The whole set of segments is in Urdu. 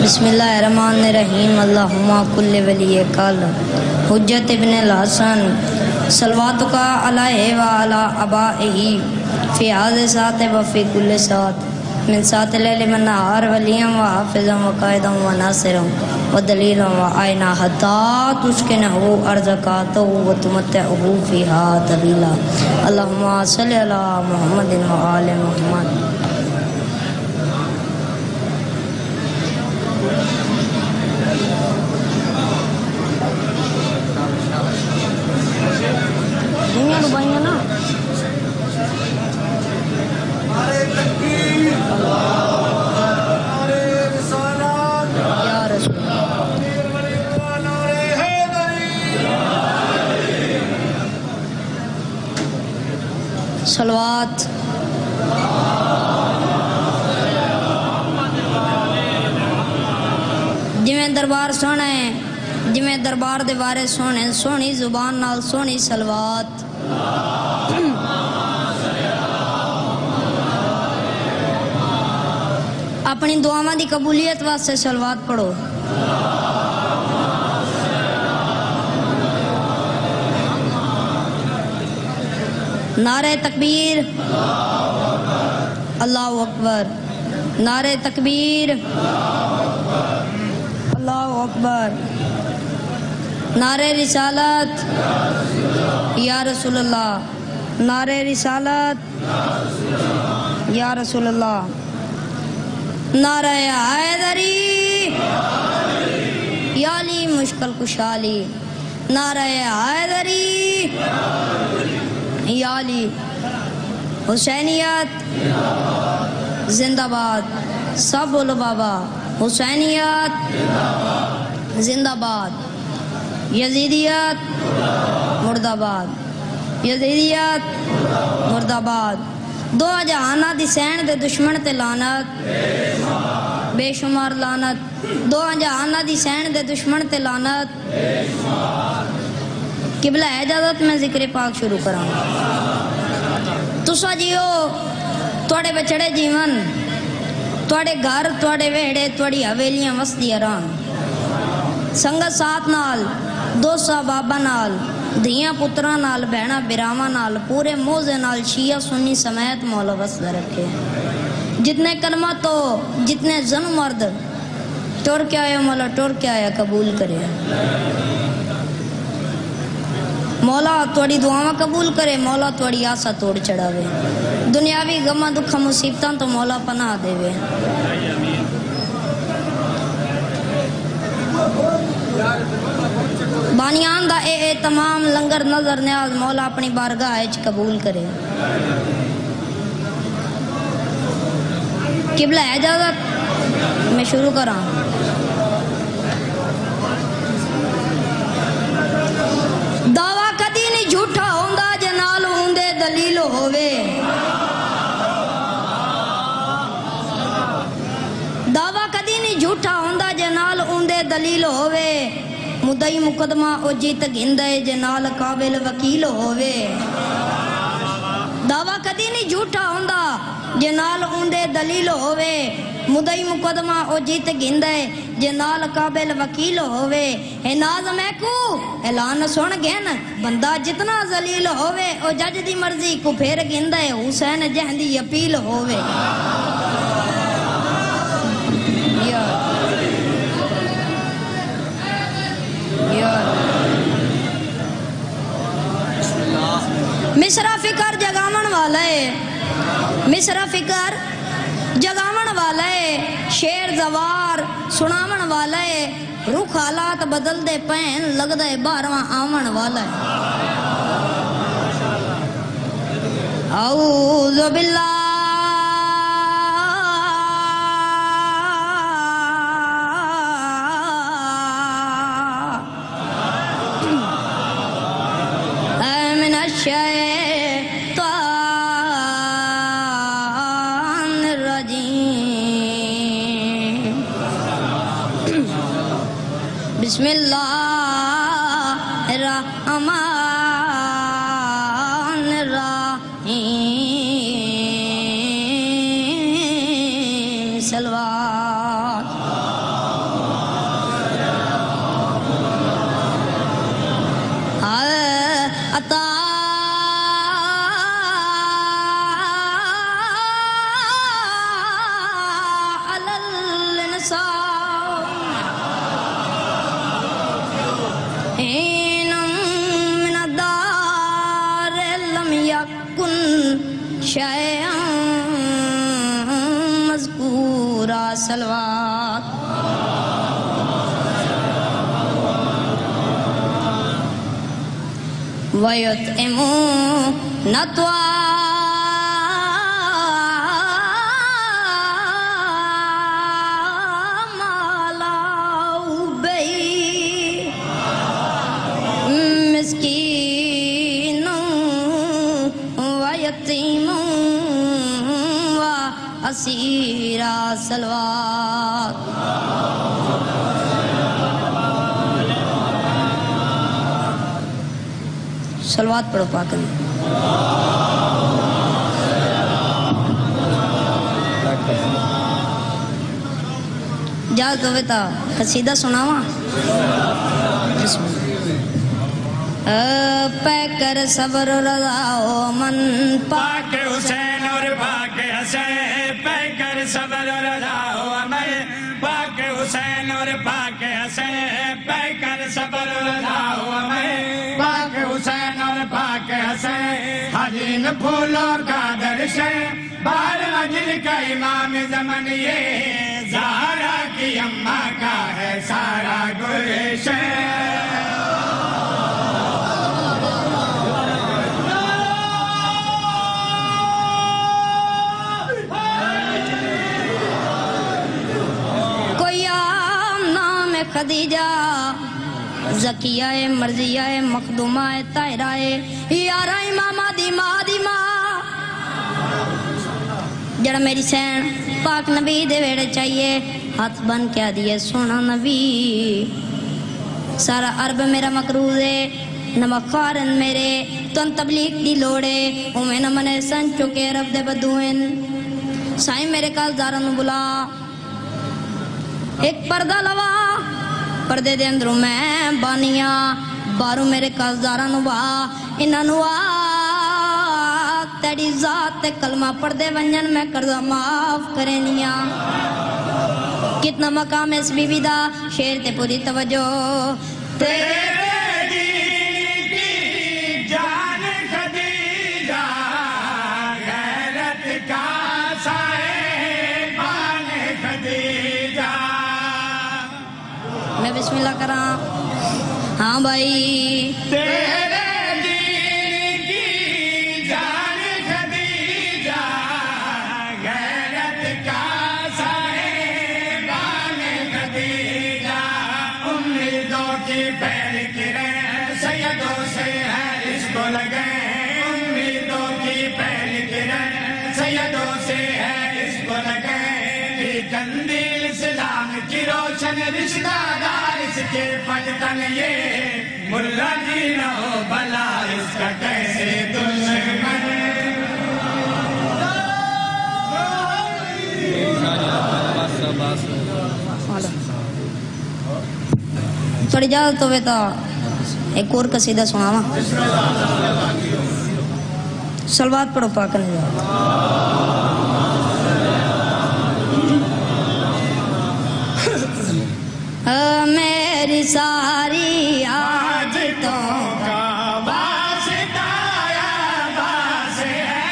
بسم اللہ الرحمن الرحیم اللہم کل ولی کل حجت ابن الحسن صلواتک علیہ وعلی آبائہ فی هذا ساعت وفی کل ساعت من ساعت اللیل والنہار ولیا وحافظا وقائدا وناصرا ودلیلا وعینا حتی تسکنہ ارزقاتہ وتمتعہ فیہا طویلا اللہم صلی علی محمد وآل محمد. دنیا ڈبائیاں نا یا رسول صلوات. جویں دربار سونا ہے جویں دربار دے بارے سونے سونی زبان نال سونی صلوات. اپنی دعاواں دی قبولیت واسطے صلوات پڑھو. نعرہ تکبیر اللہ اکبر. نعرہ تکبیر اللہ اکبر. نعرہ رسالت یا رسول اللہ. نعرہ رسالت یا رسول اللہ. نعرہ حیدری یا علی مشکل کشالی. نعرہ حیدری یا علی. حسینیت زندہ باد. سب بولو بابا حسینیت زندہ باد. یزیدیت مرد آباد. یزیدیت مرد آباد. دو جہانہ دی سین دے دشمن تے لعنت بے شمار لعنت. دو جہانہ دی سین دے دشمن تے لعنت. قبلہ اجازت میں ذکر پاک شروع کراں. تسا جیو توڑے بچڑے جیون توڑے گھر توڑے ویڑے توڑی حویلیاں وسدی آرام. سنگت ساتھ نال دوستا بابا نال دھیاں پتران نال بہنا براواں نال پورے موزے نال شیعہ سنی سمیت مولا وسدہ رکھے. جتنے کلمہ تو جتنے زن مرد ٹور کے آیا مولا ٹور کے آیا قبول کرے. مولا توڑی دعاواں قبول کرے. مولا توڑی آسا توڑ چڑھاوے. دنیاوی غمہ دکھا مصیبتاں تو مولا پناہ دے وے. بانیان دا اے تمام لنگر نظر نیاز مولا اپنی بارگاہ اچ قبول کرے. قبلہ اجازت میں شروع کراں. دعویٰ کدی نہیں جھوٹا ہوندا جے نال ہوندے دلیل ہووے. دعویٰ کدی نہیں جھوٹا ہوندا جے نال ہوندے دلیل ہووے. مدعی مقدمہ او جیت گھندے جے نال قابل وکیل ہووے. دعویٰ کدی نہیں جھوٹا ہوندا جے نال ہوندے دلیل ہووے. مدعی مقدمہ او جیت گھندے جے نال قابل وکیل ہووے. اے ناظم کو اعلان سن گن بندہ جتنا ذلیل ہووے او جج دی مرضی کو پھیر گھندے حسین جہندی اپیل ہووے. مصرع فکر جگامن والا ہے. مصرع فکر جگامن والا ہے. شیر زوار سنامن والا ہے. رخ حالات بدل دے پین لگ دے بارواں آمن والا ہے. اعوذ باللہ من الشیطان بسم اللہ الرحمن الرحیم. صلوات. صاحب حینم من الدار لم یکن شیئا مذکورا صلوات وَيُطْعِمُونَ الطَّعَامَ عَلَى حُبِّهِ مِسْكِينًا وَيَتِيمًا وَأَسِيرًا صلوات صلوات پڑھو پاک میں جاز دو بیتا قصیدہ سناواں پہ کر صبر رضا و من پاک حسین اور پاک حسین پہ کر صبر رضا و من پاک حسین اور پاک حسین پہ کر صبر رضا و من پاک حسین اور پاک حسین حجین پھولوں کا درشن بار اجل کا امام زمن یہ زہرا کی اماں کا ہے سارا گلشن خدیجہ زکیہ مرضیہ مخدومہ طاہرہ یارہ امامہ دیمہ جڑا میری سین پاک نبی دے ویڑے چاہیے ہاتھ بن کیا دیئے سونا نبی سارا عرب میرا مقروض ہے نمخارن میرے تن تبلیغ دی لوڑے اومیں نمنے سن چکے رب دے بدوئن سائیں میرے کالزارن بلا ایک پردہ لوا پردے دے اندروں میں بانیاں باروں میرے کالزاراں نو با انہاں نو تیری ذات تے کلمہ پردے ونجن میں کردہ معاف کرینیاں کتنا مقام اس بی بی دا شیر تے پوری توجہ تیرے دین کی جان خدیجہ غیرت کا صاحبان خدیجہ میں بسم اللہ کراں ہاں بھائی تیرے دین کی جان خدیجہ غیرت کا صاحبان خدیجہ امیدوں کی پیر کریں سیدوں سے ہے اس کو لگے امیدوں کی پیر کریں سیدوں سے ہے اس کو لگے کندیل اسلام کی روشن رشتہ دار اس کے پجتن یہ ملا جی نہ ہو بلا اس کا کیسے دشمن تھوڑی اجازت ہوئے تو ایک اور قصیدہ سناواں صلوات پڑھو پاک نبی میری ساری عادتوں کا واسطہ عباس ہے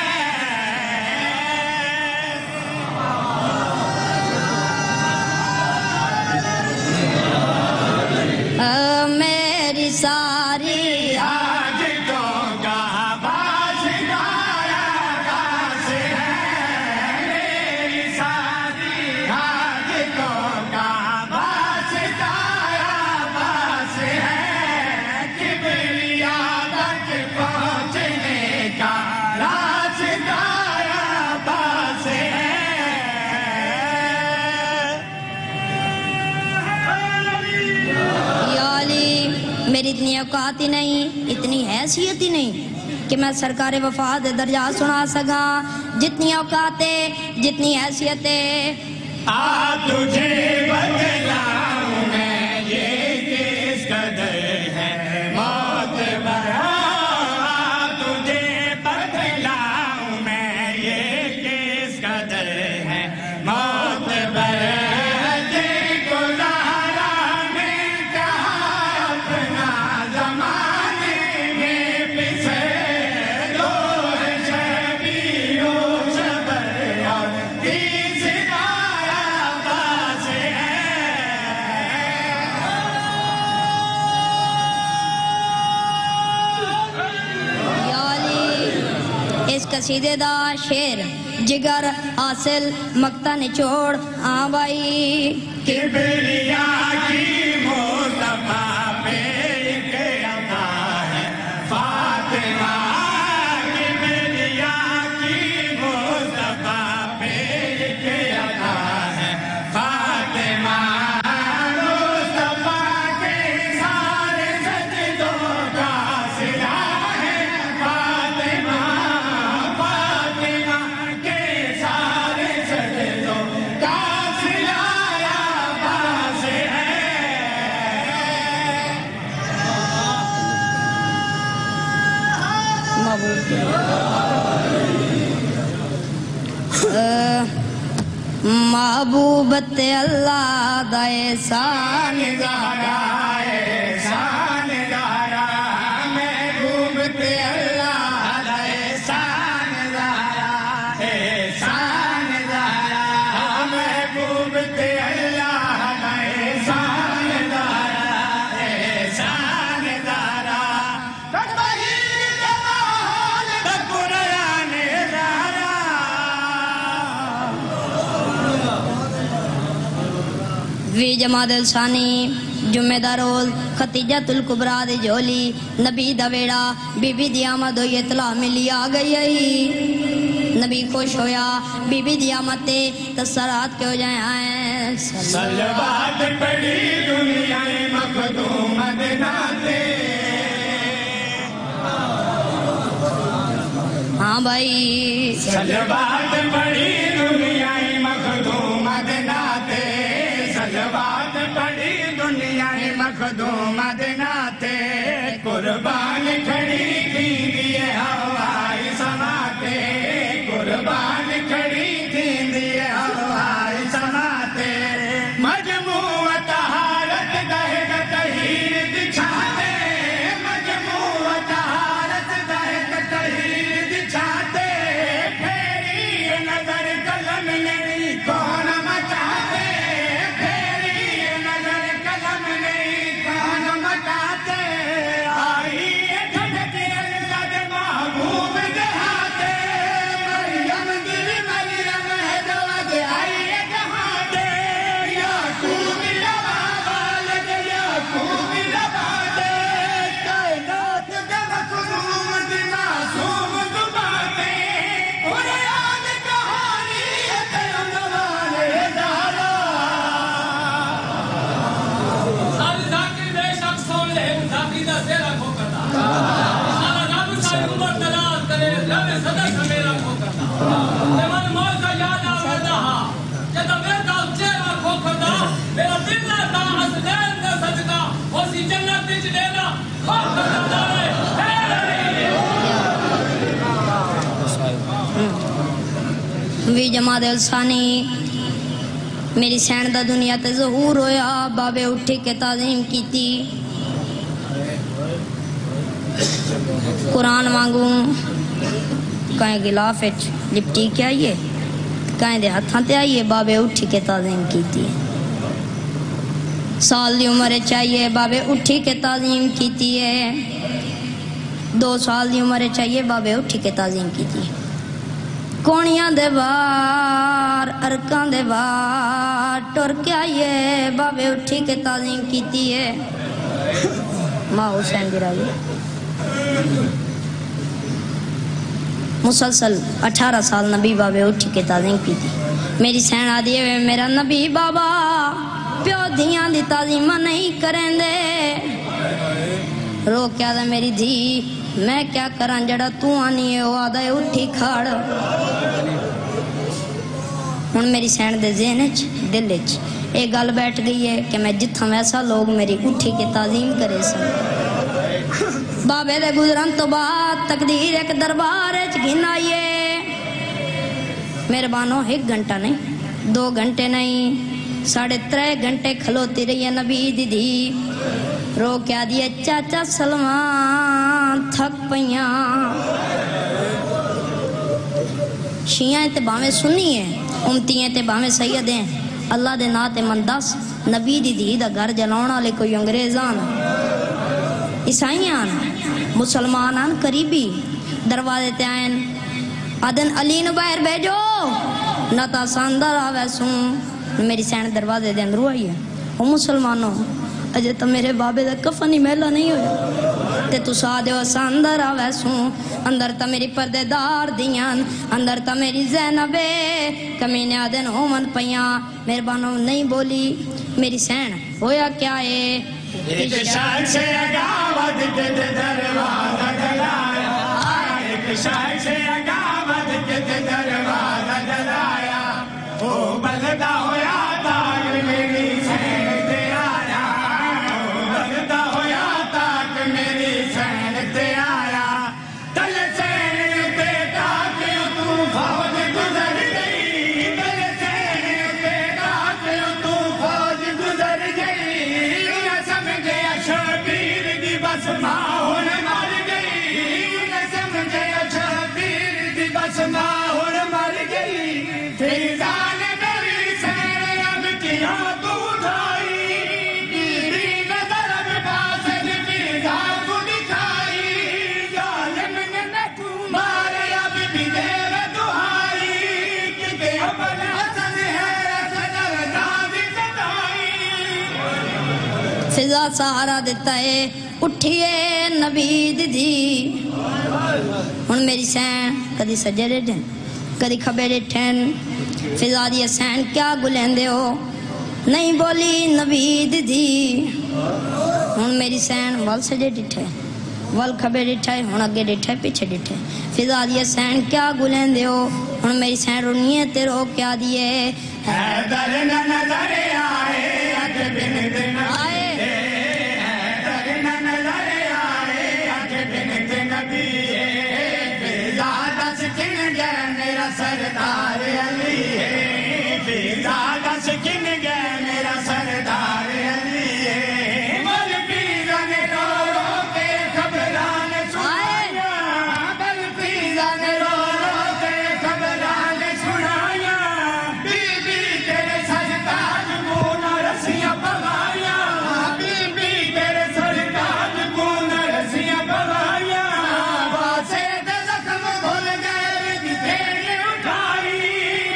میری ساری عادتوں کا واسطہ عباس ہے میری ساری عادتوں کا میری اتنی اوقات ہی نہیں اتنی حیثیت ہی نہیں کہ میں سرکار وفات درجات سنا سکا جتنی اوقاتیں جتنی حیثیتیں آ تجھے بتلاؤں میں یہ کس قدر ہے موت برا تجھے بتلاؤں میں یہ کس قدر ہے موت برا قصیدے دا شعر جگر حاصل مقطع نچوڑ ہاں بھائی کبریا کی مصطفیٰ پہ ایک عطا ہے فاطمہ کبریا کی مصطفیٰ پہ ایک عطا ہے فاطمہ مصطفیٰ کے سارے سجدوں کا صلہ ہے فاطمہ فاطمہ کے سارے سجدوں کا صلہ عباس ہے محبوبت اللہ دا احسان گارا احسان گارا محبوبت اللہ دا احسان گارا احسان گارا محبوبت اللہ دا احسان گارا احسان گارا تطہیر جمال دا قرآن گارا وی جماعت الثانی جمعہ دا روز ختیجۃ الکبریٰ دی جھولی نبی دا ویڑا بی بی دی آمد ہوئی اطلاع ملی آ گئی نبی خوش ہویا بی بی دی آمد تے تسرات کے ہو جائیں آئیں صلوات پڑھی دنیا مخدوم مدینہ تے ہاں بھائی صلوات پڑھی دنیا مخدوم مدینہ تے صلوات پڑھی دنیا مخدوم مدینہ تے قربان کھڑی تھی دیے ہوائی سما تے قربان کھڑی تھی دیے ہوائی سما تے مجموع طہارت دہگ تہیر دکھاتے مجموع طہارت دہگ تہیر دکھاتے پھیری نظر قلم نہیں کون مچاتے پھیری نظر قلم نہیں کون مچاتے آئی ٹھنڈک اللہ دے محبوب دہاتے مریم دل مریم ہے دواد آئی دہاتے یعقوب لبا والد یعقوب لبا دے کائنات کا مخدوم دی معصوم زباتے قرآن کہانی ہے عنوان ادارہ ساری ذاکر بے شک سن لے ذاکری دا سیرا کھو کرتا سارا رب ساری عمر دراز کرے رب صدا سمیرا کھو کرتا تے من موت کا یاد آوردا ہاں جدا میرا چہرہ کھو کرتا میرا دل نہ تا حسنین دا صدقہ اسی جنت وچ دینا کھو کرتا ہے وی جماعت الثانی میری سین دا دنیا تے ظہور ہویا بابے اٹھی کے تعظیم کیتی قرآن مانگوں کہیں غلاف اچ لپٹی کے آئیے کہیں دے ہتھاں تے آئیے بابے اٹھی کے تعظیم کیتی سال دی عمر چاہیے بابے اٹھی کے تعظیم کیتی ہے 2 سال دی عمر چاہیے بابے اٹھی کے تعظیم کیتی ہے کونیاں دے بار ارکان دے بار ٹر کے آئیے بابے اٹھی کے تعظیم کیتی ہے ماں حسین دی رائی مسلسل 18 سال نبی بابے اٹھی کے تعظیم کیتی میری سین آدھی ہے میرا نبی بابا پیو دھیاں دی تعظیم نہیں کریں دے رو کیا دا میری دھی میں کیا کران جڑا تو آنی ہے وہ آدھا ہے اٹھی کھاڑ ہن میری سین دے ذہنچ دلچ ایک گل بیٹھ گئی ہے کہ میں جتھاں ویسا لوگ میری اٹھی کے تعظیم کرے سن بابے دے گزرن تو بعد تقدیر ایک دربار گن آئیے میرے بانو 1 گھنٹہ نہیں 2 گھنٹے نہیں 3.5 گھنٹے کھلوتی رہی ہے نبی دی دی رو کیا دیئے چاچا سلمان تھک پئیاں شیعہ تے باویں سنی ہیں امتیاں تے باویں سید ہیں اللہ دے ناتے مندس نبی دی دی دا گھر جلاؤنا لے کوئی انگریزان عیسائیان مسلمانان قریبی دروازے تے آئین آدن علی نو باہر بھیجو نہ تا ساندر آوے سوں میری سین دروازے دے اندر آئی ہے او مسلمانوں اجے تو میرے بابے دا کفن ہی میلا نہیں ہویا تے تو سا دیو ساندر آوے سوں اندر تا میری پردے دار دیاں اندر تا میری زینبے کمینے آدن ہومن پیاں میرے بانوں نہیں بولی میری سین ہویا کیا ہے ایک شخص اگاوت کے دروازہ جلایا ایک شخص اگاوت کے دروازہ جلایا او بلدہ ہویا تاک میری سین تے آیا او بلدہ ہویا تاک میری سین تے آیا تل سین تے تاک تو فوج گزر گئی تل سین تے تاک تو فوج گزر گئی نہ سمجھے شبیر دی بس ماحول مر گئی نہ سمجھے شبیر دی بس ماحول مر گئی فیضان میری سین اب کیا تو اٹھائی میری نظر اب باسل فیضان کو دکھائی ظالم نے میں مارے اب بھی دیر دہائی کہ ابن حسن ہے صدر نازی صدائی فضا سہارا دیتا ہے اٹھئے نبی دی ہن میری سین کدی سجے ڈیٹھن کدی کھبے ڈیٹھن فضا دی سین کیا گلیندے ہو نہیں بولی نبی دی ہن میری سین وال سجے ڈیٹھے وال کھبے ڈیٹھے ہن اگے ڈیٹھے پیچھے ڈیٹھے فضا دی سین کیا گلیندے ہو ہن میری سین رونیے تے رو کیا دیے حیدر نہ نظر آئے اج بن دن آئے حیدر نہ نظر آئے اج بن دن نبی فضا دس کن گئے میرا سردار علی ہے فضا دس کن گئے میرا سردار علی ہے بل فضا نے رو رو کے خبران سنایا بل فضا نے رو رو کے خبران سنایا بی بی تیرے سرتاج کو نہ رسیاں پگایا بی بی تیرے سرتاج کو نہ رسیاں پگایا واسے دے زخم بھول گئے تیرے اٹھائی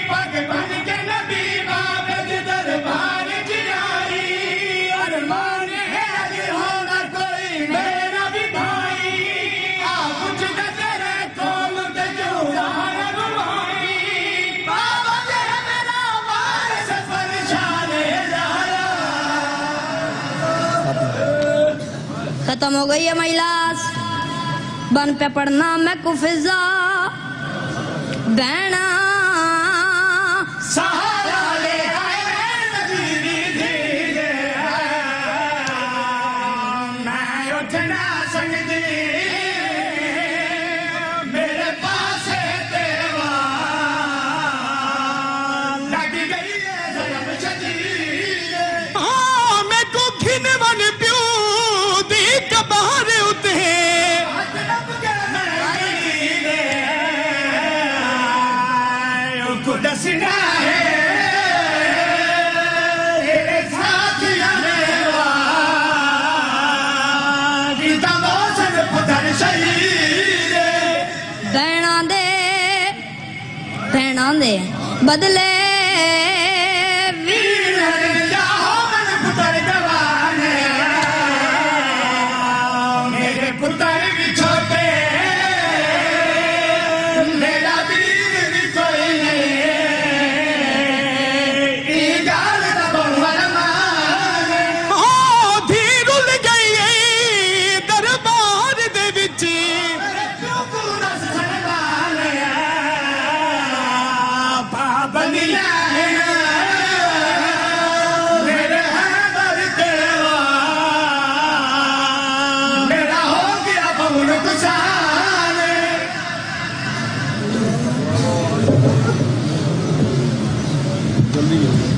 پگ بن کے نبی بابد دربار جائی ارمان ہے اج ہونا کوئی میرا بھی بھائی کچھ نہ تیرے قوم تے جو دار بھائی بابا دے میرا وارث پریشان زہرا ختم ہو گئی ہے مجلس بن پہ پڑھنا میں کو فضا بہنا سہارا لے آئے نبی دھیرے میں اٹھنا سکتی میرے پاس تیوا لگ گئی ہے ضرب شدید میں کو گھن ون پیو دی کبار اتے مطلب کہ میں کو دسنا ہے میرے ساتھیاں میوا گیتا موسن پتر شہید بہنا دے بدلے ویر پتر جوان میرے پتر بھی چھوٹے میرا دین بھی کوئی نہیں گال دا بہور مان دھیر ال گئی دربار دے وچ کیوں کو دس سنبھال پابندیاں میرے حیدر تیوا میرا ہو گیا بہن کسان جلدی